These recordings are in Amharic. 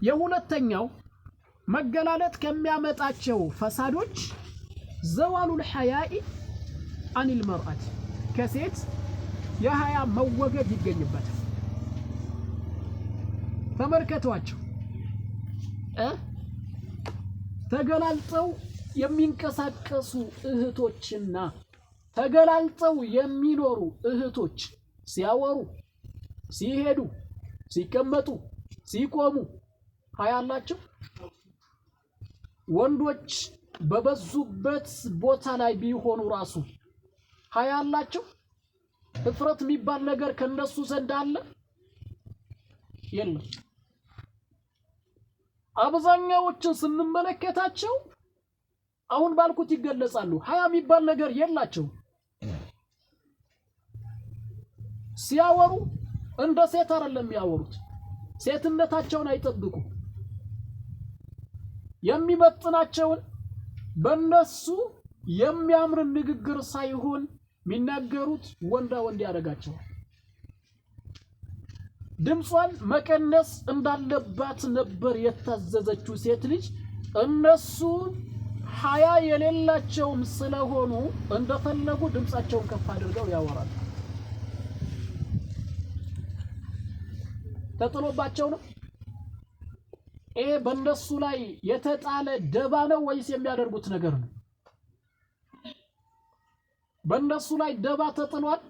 የሁለተኛው መገላለጥ ከሚያመጣቸው ፈሳዶች ዘዋሉል ሐያኢ አኒል መርአት ከሴት የሐያ መወገድ ይገኝበታል። ተመልከቷቸው ተገላልጠው የሚንቀሳቀሱ እህቶችና ተገላልጠው የሚኖሩ እህቶች ሲያወሩ ሲሄዱ ሲቀመጡ ሲቆሙ ሐያ አላቸው። ወንዶች በበዙበት ቦታ ላይ ቢሆኑ ራሱ ሐያ አላቸው። እፍረት የሚባል ነገር ከነሱ ዘንድ አለ የለም። አብዛኛዎችን ስንመለከታቸው አሁን ባልኩት ይገለጻሉ። ሐያ የሚባል ነገር የላቸው። ሲያወሩ እንደ ሴት አይደለም ያወሩት። ሴትነታቸውን አይጠብቁ። የሚመጥናቸውን በእነሱ የሚያምር ንግግር ሳይሆን የሚናገሩት ወንዳ ወንድ ያደርጋቸዋል። ድምጿን መቀነስ እንዳለባት ነበር የታዘዘችው ሴት ልጅ። እነሱ ሐያ የሌላቸውም ስለሆኑ እንደፈለጉ ድምጻቸውን ከፍ አድርገው ያወራሉ። ተጥሎባቸው ነው። ይሄ በእነሱ ላይ የተጣለ ደባ ነው ወይስ የሚያደርጉት ነገር ነው? በእነሱ ላይ ደባ ተጥሏል።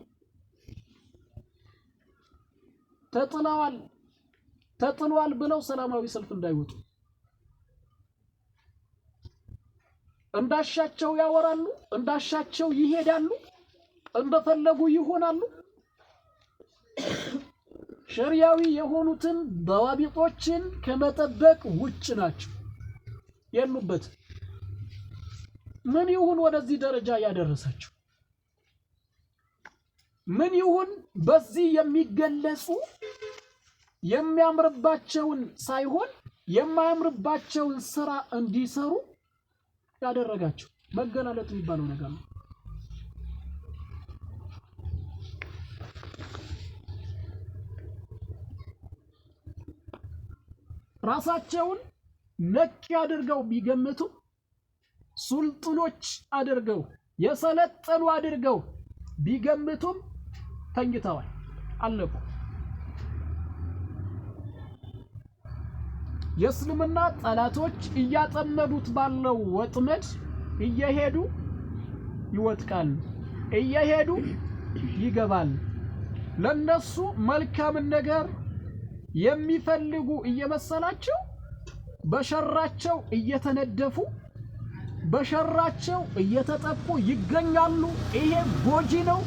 ተጥሏል ብለው ሰላማዊ ሰልፍ እንዳይወጡ እንዳሻቸው ያወራሉ፣ እንዳሻቸው ይሄዳሉ፣ እንደፈለጉ ይሆናሉ። ሸሪዓዊ የሆኑትን በዋቢጦችን ከመጠበቅ ውጭ ናቸው የሉበት። ምን ይሁን ወደዚህ ደረጃ ያደረሳቸው? ምን ይሁን በዚህ የሚገለጹ የሚያምርባቸውን ሳይሆን የማያምርባቸውን ስራ እንዲሰሩ ያደረጋቸው? መገላለጥ የሚባለው ነገር ነው። ራሳቸውን ነጭ አድርገው ቢገምቱ ሱልጣኖች አድርገው የሰለጠኑ አድርገው ቢገምቱም ተኝተዋል፣ አለቁ። የእስልምና ጠላቶች እያጠመዱት ባለው ወጥመድ እየሄዱ ይወጥቃሉ፣ እየሄዱ ይገባል። ለነሱ መልካም ነገር የሚፈልጉ እየመሰላቸው በሸራቸው እየተነደፉ በሸራቸው እየተጠቁ ይገኛሉ። ይሄ ጎጂ ነው።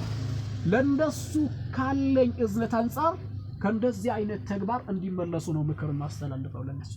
ለነሱ ካለኝ እዝነት አንፃር ከእንደዚህ አይነት ተግባር እንዲመለሱ ነው ምክር ማስተላልፈው ለነሱ።